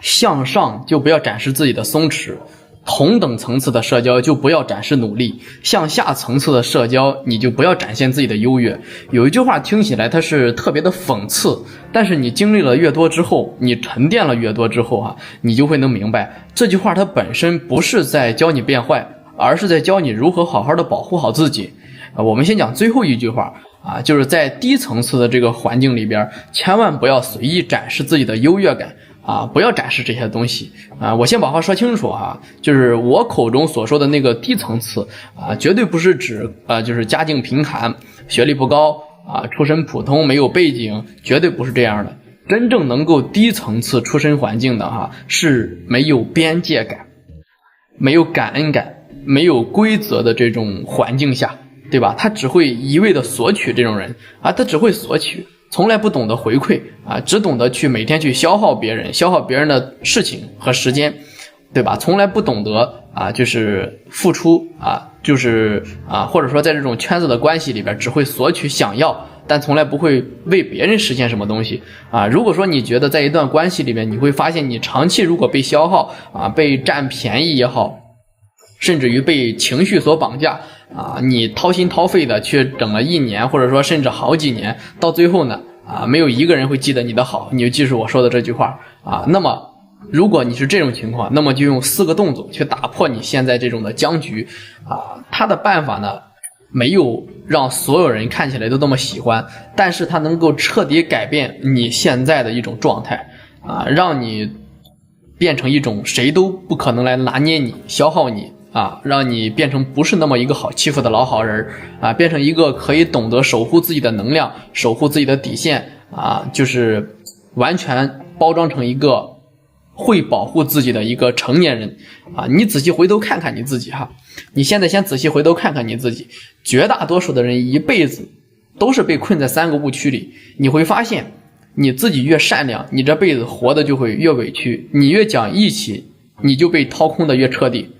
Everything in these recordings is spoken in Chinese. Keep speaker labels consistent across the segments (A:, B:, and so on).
A: 向上就不要展示自己的松弛，同等层次的社交就不要展示努力，向下层次的社交你就不要展现自己的优越。有一句话听起来它是特别的讽刺，但是你经历了越多之后，你沉淀了越多之后你就会能明白，这句话它本身不是在教你变坏，而是在教你如何好好的保护好自己。我们先讲最后一句话就是在低层次的这个环境里边，千万不要随意展示自己的优越感不要展示这些东西我先把话说清楚就是我口中所说的那个低层次绝对不是指就是家境贫寒、学历不高出身普通、没有背景，绝对不是这样的。真正能够低层次出身环境的是没有边界感、没有感恩感、没有规则的这种环境下，对吧？他只会一味的索取，这种人他只会索取，从来不懂得回馈只懂得去每天去消耗别人的事情和时间，对吧？从来不懂得就是付出就是或者说在这种圈子的关系里边只会索取想要，但从来不会为别人实现什么东西如果说你觉得在一段关系里面，你会发现你长期如果被消耗被占便宜也好，甚至于被情绪所绑架你掏心掏肺的去整了1年，或者说甚至好几年，到最后呢没有一个人会记得你的好，你就记住我说的这句话那么如果你是这种情况，那么就用4个动作去打破你现在这种的僵局他的办法呢没有让所有人看起来都那么喜欢，但是他能够彻底改变你现在的一种状态让你变成一种谁都不可能来拿捏你、消耗你让你变成不是那么一个好欺负的老好人变成一个可以懂得守护自己的能量、守护自己的底线就是完全包装成一个会保护自己的一个成年人你仔细回头看看你自己你现在先仔细回头看看你自己，绝大多数的人一辈子都是被困在3个误区里。你会发现你自己越善良，你这辈子活的就会越委屈，你越讲义气，你就被掏空的越彻底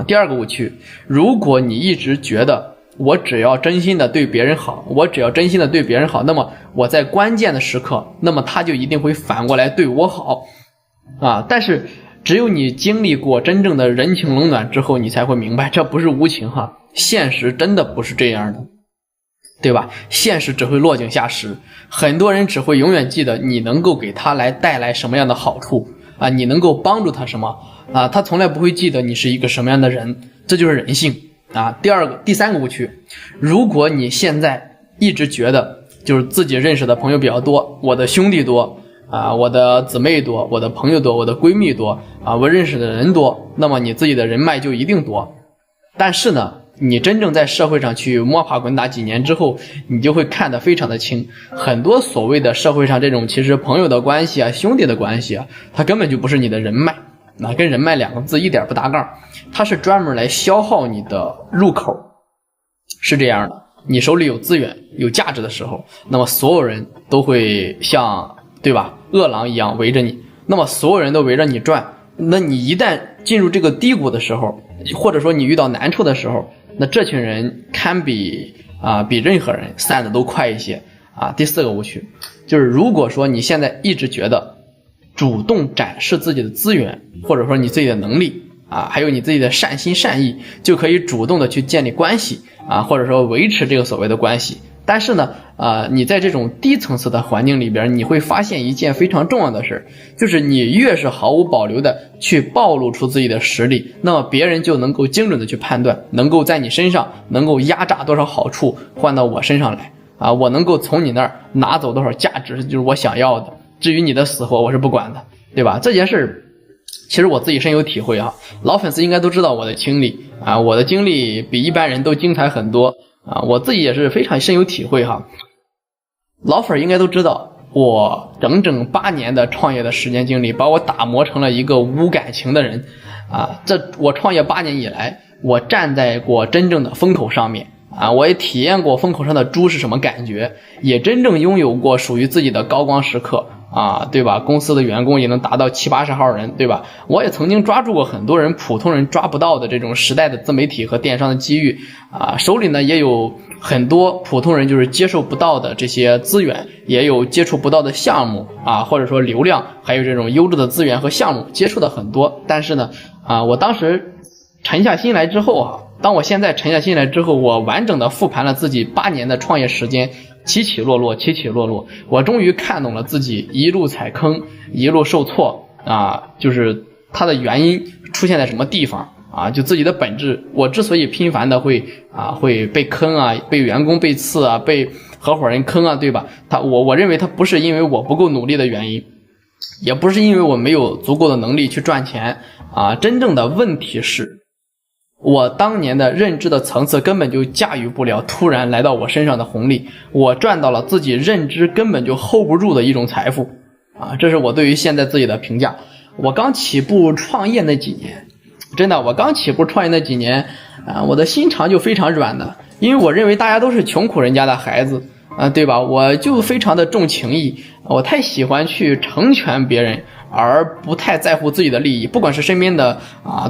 A: 第2个误区，如果你一直觉得我只要真心的对别人好，那么我在关键的时刻，那么他就一定会反过来对我好但是只有你经历过真正的人情冷暖之后，你才会明白这不是无情现实真的不是这样的，对吧？现实只会落井下石，很多人只会永远记得你能够给他带来什么样的好处你能够帮助他什么他从来不会记得你是一个什么样的人，这就是人性第3个误区，如果你现在一直觉得就是自己认识的朋友比较多，我的兄弟多我的姊妹多，我的朋友多，我的闺蜜多我认识的人多，那么你自己的人脉就一定多。但是呢，你真正在社会上去摸爬滚打几年之后，你就会看得非常的清，很多所谓的社会上这种其实朋友的关系兄弟的关系它根本就不是你的人脉跟人脉2个字一点不搭杠，它是专门来消耗你的入口。是这样的，你手里有资源有价值的时候，那么所有人都会像对吧饿狼一样围着你，那么所有人都围着你转，那你一旦进入这个低谷的时候，或者说你遇到难处的时候，那这群人堪比任何人散的都快一些第4个误区就是如果说你现在一直觉得主动展示自己的资源，或者说你自己的能力还有你自己的善心善意，就可以主动的去建立关系或者说维持这个所谓的关系。但是呢你在这种低层次的环境里边，你会发现一件非常重要的事，就是你越是毫无保留的去暴露出自己的实力，那么别人就能够精准的去判断，能够在你身上能够压榨多少好处换到我身上来我能够从你那儿拿走多少价值，就是我想要的，至于你的死活我是不管的，对吧？这件事其实我自己深有体会老粉丝应该都知道我的经历我的经历比一般人都精彩很多我自己也是非常深有体会老粉应该都知道，我整整8年的创业的时间经历，把我打磨成了一个无感情的人我创业8年以来，我站在过真正的风口上面我也体验过风口上的猪是什么感觉，也真正拥有过属于自己的高光时刻对吧？公司的员工也能达到70-80号人，对吧？我也曾经抓住过很多人普通人抓不到的这种时代的自媒体和电商的机遇手里呢也有很多普通人就是接受不到的这些资源，也有接触不到的项目或者说流量，还有这种优质的资源和项目接触的很多。但是呢我当时沉下心来之后当我现在沉下心来之后，我完整的复盘了自己8年的创业时间，起起落落，起起落落，我终于看懂了自己一路踩坑，一路受挫就是它的原因出现在什么地方就自己的本质。我之所以频繁的会被坑被员工被刺被合伙人坑对吧？我认为它不是因为我不够努力的原因，也不是因为我没有足够的能力去赚钱真正的问题是我当年的认知的层次根本就驾驭不了突然来到我身上的红利，我赚到了自己认知根本就 hold 不住的一种财富这是我对于现在自己的评价。我刚起步创业那几年，真的我刚起步创业那几年我的心肠就非常软的，因为我认为大家都是穷苦人家的孩子对吧？我就非常的重情义，我太喜欢去成全别人，而不太在乎自己的利益，不管是身边的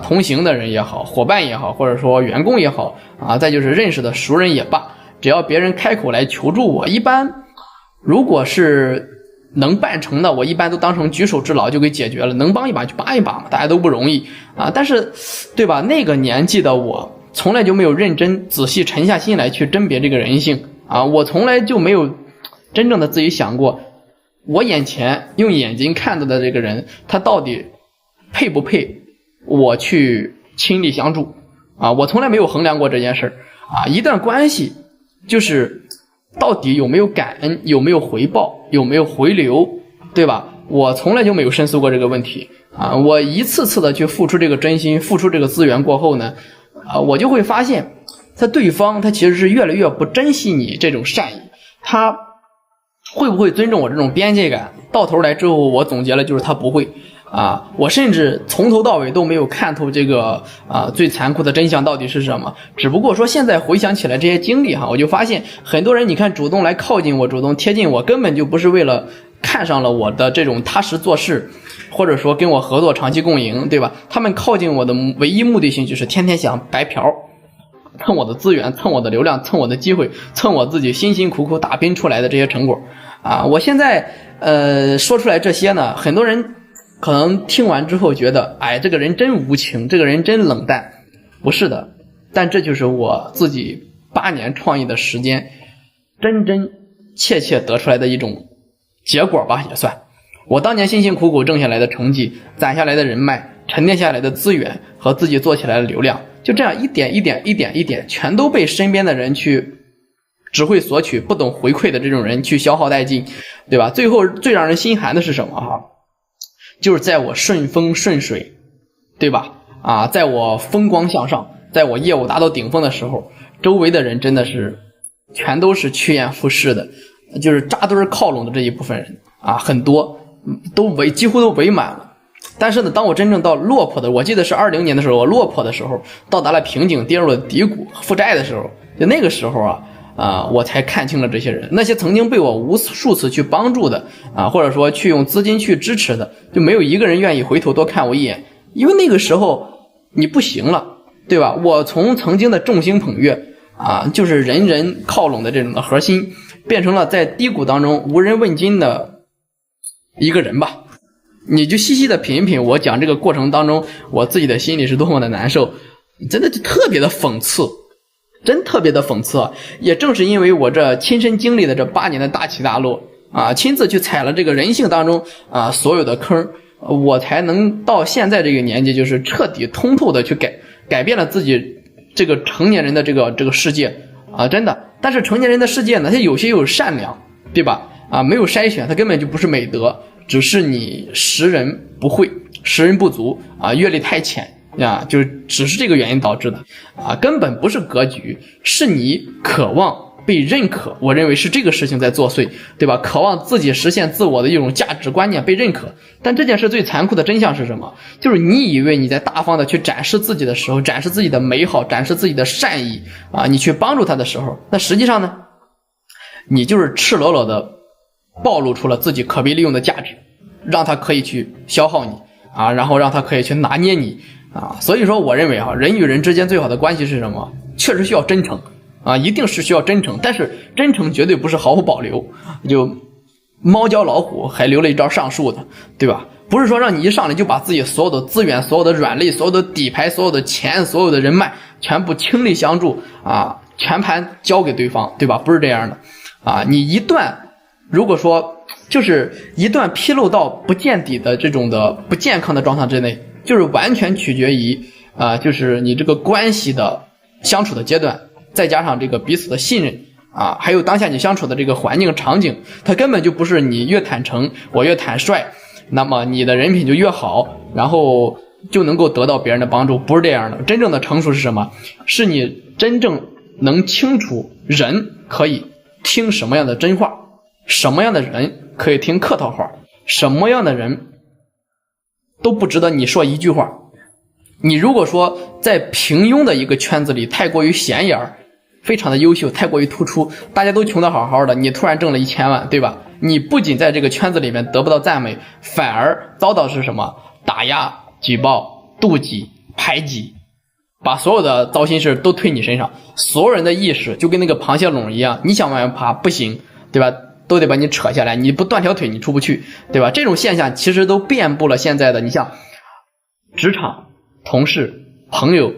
A: 同行的人也好，伙伴也好，或者说员工也好再就是认识的熟人也罢，只要别人开口来求助我，一般如果是能办成的，我一般都当成举手之劳就给解决了，能帮一把就帮一把嘛，大家都不容易但是对吧？那个年纪的我从来就没有认真仔细沉下心来去甄别这个人性我从来就没有真正的自己想过，我眼前用眼睛看到的这个人，他到底配不配我去亲力相助我从来没有衡量过这件事一段关系就是到底有没有感恩，有没有回报，有没有回流，对吧？我从来就没有深思过这个问题我一次次的去付出这个真心，付出这个资源过后呢我就会发现对方他其实是越来越不珍惜你这种善意，他会不会尊重我这种边界感，到头来之后我总结了就是他不会我甚至从头到尾都没有看透这个最残酷的真相到底是什么。只不过说现在回想起来这些经历我就发现很多人你看主动来靠近我，主动贴近我，根本就不是为了看上了我的这种踏实做事，或者说跟我合作长期共赢，对吧？他们靠近我的唯一目的性就是天天想白嫖，蹭我的资源，蹭我的流量，蹭我的机会，蹭我自己辛辛苦苦打拼出来的这些成果我现在说出来这些呢，很多人可能听完之后觉得这个人真无情，这个人真冷淡。不是的，但这就是我自己8年创业的时间真真切切得出来的一种结果吧，也算我当年辛辛苦苦挣下来的成绩，攒下来的人脉，沉淀下来的资源和自己做起来的流量，就这样一点一点一点一点全都被身边的人去只会索取不懂回馈的这种人去消耗殆尽，对吧？最后最让人心寒的是什么就是在我顺风顺水，对吧在我风光向上，在我业务达到顶峰的时候，周围的人真的是全都是趋炎附势的，就是扎堆靠拢的这一部分人很多几乎都围满了。但是呢，当我真正到落魄的，我记得是20年的时候，我落魄的时候，到达了瓶颈，跌入了低谷负债的时候，就那个时候我才看清了这些人，那些曾经被我无数次去帮助的或者说去用资金去支持的，就没有一个人愿意回头多看我一眼，因为那个时候你不行了，对吧？我从曾经的众星捧月就是人人靠拢的这种的核心，变成了在低谷当中无人问津的一个人吧。你就细细的品一品我讲这个过程当中我自己的心里是多么的难受，真的就特别的讽刺，真特别的讽刺也正是因为我这亲身经历的这8年的大起大落亲自去踩了这个人性当中所有的坑，我才能到现在这个年纪，就是彻底通透的去改变了自己这个成年人的这个世界真的。但是成年人的世界呢，它有些有善良，对吧没有筛选，它根本就不是美德，只是你识人不会，识人不足阅历太浅就只是这个原因导致的根本不是格局，是你渴望被认可，我认为是这个事情在作祟，对吧？渴望自己实现自我的一种价值观念被认可。但这件事最残酷的真相是什么？就是你以为你在大方的去展示自己的时候，展示自己的美好，展示自己的善意你去帮助他的时候，那实际上呢，你就是赤裸裸的暴露出了自己可被利用的价值，让他可以去消耗你啊，然后让他可以去拿捏你啊。所以说我认为啊，人与人之间最好的关系是什么？确实需要真诚啊，一定是需要真诚，但是真诚绝对不是毫无保留，就猫教老虎还留了一招上树的，对吧？不是说让你一上来就把自己所有的资源、所有的软肋、所有的底牌、所有的钱、所有的人脉全部倾力相助啊，全盘交给对方，对吧？不是这样的啊！你一段如果说就是一段披露到不见底的这种的不健康的状态之内，就是完全取决于就是你这个关系的相处的阶段，再加上这个彼此的信任啊，还有当下你相处的这个环境场景，它根本就不是你越坦诚我越坦率，那么你的人品就越好，然后就能够得到别人的帮助，不是这样的。真正的成熟是什么？是你真正能清楚人可以听什么样的真话，什么样的人可以听客套话，什么样的人都不值得你说一句话。你如果说在平庸的一个圈子里太过于显眼，非常的优秀，太过于突出，大家都穷得好好的，你突然挣了1000万，对吧？你不仅在这个圈子里面得不到赞美，反而遭到是什么？打压、举报、妒忌、排挤，把所有的糟心事都推你身上，所有人的意识就跟那个螃蟹笼一样，你想往外爬不行，对吧？都得把你扯下来，你不断条腿你出不去，对吧？这种现象其实都遍布了现在的，你像职场、同事、朋友、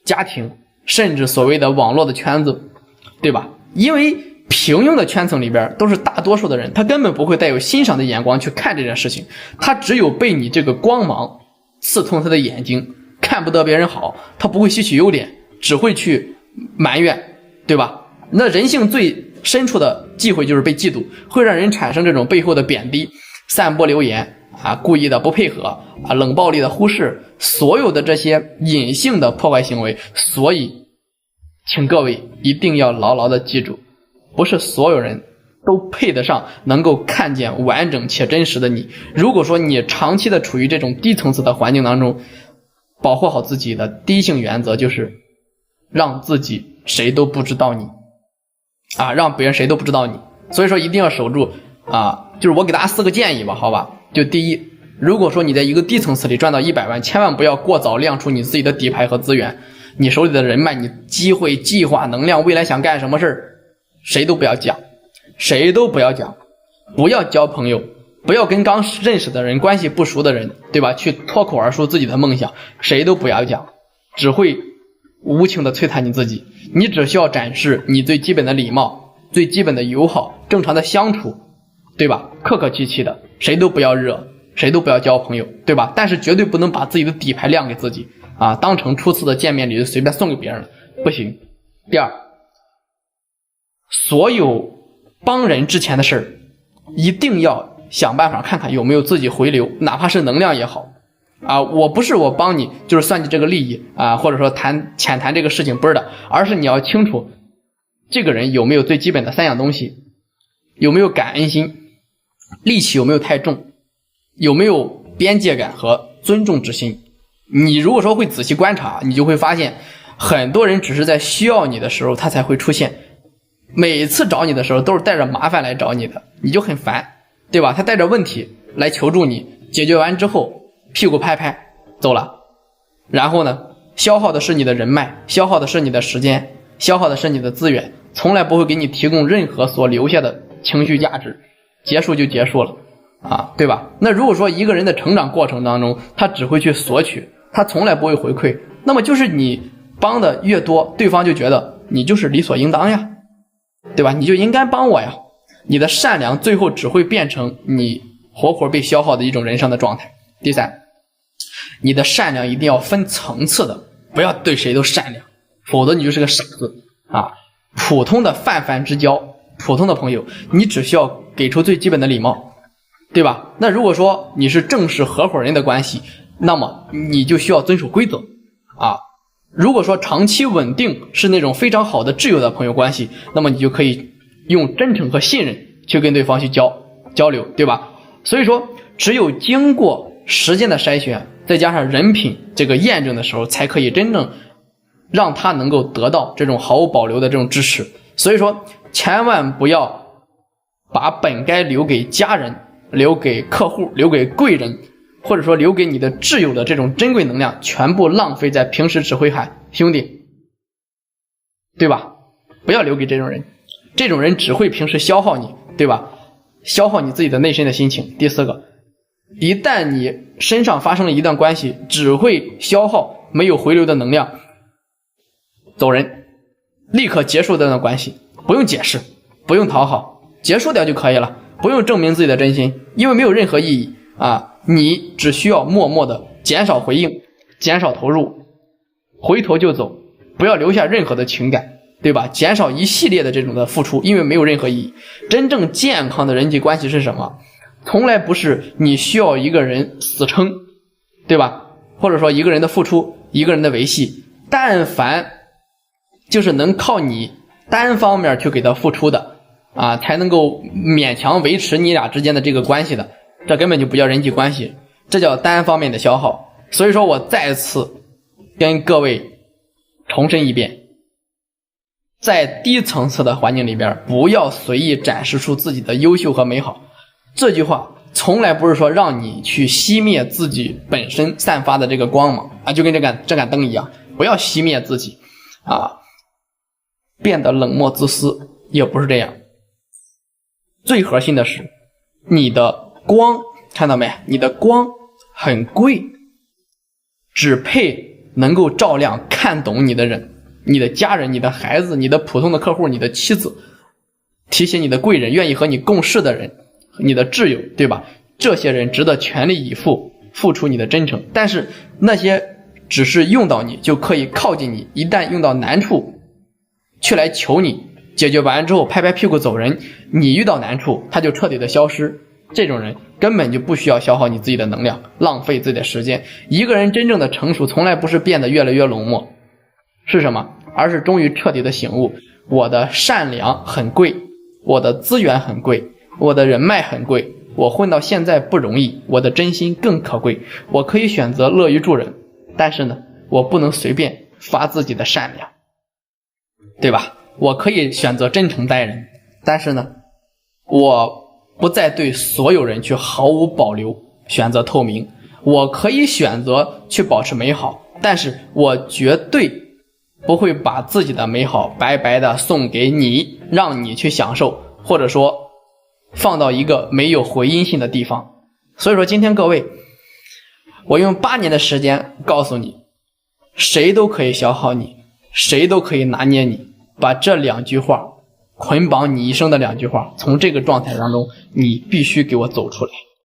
A: 家庭，甚至所谓的网络的圈子，对吧？因为平庸的圈层里边都是大多数的人，他根本不会带有欣赏的眼光去看这件事情，他只有被你这个光芒刺痛他的眼睛，看不得别人好，他不会吸取优点，只会去埋怨，对吧？那人性最深处的忌讳就是被嫉妒，会让人产生这种背后的贬低、散播流言啊，故意的不配合啊，冷暴力的忽视，所有的这些隐性的破坏行为。所以请各位一定要牢牢的记住，不是所有人都配得上能够看见完整且真实的你。如果说你长期的处于这种低层次的环境当中，保护好自己的第一性原则就是让自己谁都不知道你啊，让别人谁都不知道你。所以说一定要守住啊，就是我给大家4个建议吧，好吧？就第一，如果说你在一个低层次里赚到100万，千万不要过早亮出你自己的底牌和资源，你手里的人脉、你机会、计划、能量，未来想干什么事儿，谁都不要讲，谁都不要讲，不要交朋友，不要跟刚认识的人、关系不熟的人，对吧？去脱口而出自己的梦想，谁都不要讲，只会无情的摧残你自己。你只需要展示你最基本的礼貌、最基本的友好、正常的相处，对吧？客客气气的，谁都不要惹，谁都不要交朋友，对吧？但是绝对不能把自己的底牌亮给自己啊，当成初次的见面礼就随便送给别人了，不行。第二，所有帮人之前的事儿，一定要想办法看看有没有自己回流，哪怕是能量也好啊。我不是我帮你就是算计这个利益啊，或者说浅谈这个事情，不是的，而是你要清楚这个人有没有最基本的3样东西，有没有感恩心，戾气有没有太重，有没有边界感和尊重之心。你如果说会仔细观察，你就会发现很多人只是在需要你的时候他才会出现，每次找你的时候都是带着麻烦来找你的，你就很烦，对吧？他带着问题来求助你，解决完之后屁股拍拍走了，然后呢，消耗的是你的人脉，消耗的是你的时间，消耗的是你的资源，从来不会给你提供任何所留下的情绪价值，结束就结束了啊，对吧？那如果说一个人的成长过程当中他只会去索取，他从来不会回馈，那么就是你帮的越多，对方就觉得你就是理所应当呀，对吧？你就应该帮我呀。你的善良最后只会变成你活活被消耗的一种人生的状态。第三，你的善良一定要分层次的，不要对谁都善良，否则你就是个傻子啊。普通的泛泛之交，普通的朋友，你只需要给出最基本的礼貌，对吧？那如果说你是正式合伙人的关系，那么你就需要遵守规则啊。如果说长期稳定是那种非常好的挚友的朋友关系，那么你就可以用真诚和信任去跟对方去交流，对吧？所以说只有经过时间的筛选，再加上人品这个验证的时候，才可以真正让他能够得到这种毫无保留的这种支持。所以说千万不要把本该留给家人、留给客户、留给贵人，或者说留给你的挚友的这种珍贵能量，全部浪费在平时只会喊兄弟，对吧？不要留给这种人，这种人只会平时消耗你，对吧？消耗你自己的内心的心情。第四个，一旦你身上发生了一段关系，只会消耗没有回流的能量，走人，立刻结束这段关系，不用解释，不用讨好，结束掉就可以了，不用证明自己的真心，因为没有任何意义啊！你只需要默默的减少回应，减少投入，回头就走，不要留下任何的情感，对吧？减少一系列的这种的付出，因为没有任何意义。真正健康的人际关系是什么？从来不是你需要一个人死撑，对吧？或者说一个人的付出，一个人的维系，但凡就是能靠你单方面去给他付出的啊，才能够勉强维持你俩之间的这个关系的，这根本就不叫人际关系，这叫单方面的消耗。所以说我再次跟各位重申一遍，在低层次的环境里边，不要随意展示出自己的优秀和美好。这句话从来不是说让你去熄灭自己本身散发的这个光芒啊，就跟这杆灯一样，不要熄灭自己啊，变得冷漠自私，也不是这样。最核心的是你的光，看到没？你的光很贵，只配能够照亮看懂你的人，你的家人、你的孩子、你的普通的客户、你的妻子，提携你的贵人，愿意和你共事的人，你的挚友，对吧？这些人值得全力以赴，付出你的真诚。但是那些只是用到你就可以靠近你，一旦用到难处却来求你，解决完之后拍拍屁股走人，你遇到难处他就彻底的消失，这种人根本就不需要消耗你自己的能量，浪费自己的时间。一个人真正的成熟从来不是变得越来越冷漠，是什么？而是终于彻底的醒悟，我的善良很贵，我的资源很贵，我的人脉很贵，我混到现在不容易，我的真心更可贵。我可以选择乐于助人，但是呢，我不能随便发自己的善良，对吧？我可以选择真诚待人，但是呢，我不再对所有人去毫无保留，选择透明。我可以选择去保持美好，但是我绝对不会把自己的美好白白的送给你，让你去享受，或者说放到一个没有回音性的地方。所以说今天各位，我用8年的时间告诉你，谁都可以消耗你，谁都可以拿捏你，把这2句话捆绑你一生的2句话，从这个状态当中你必须给我走出来。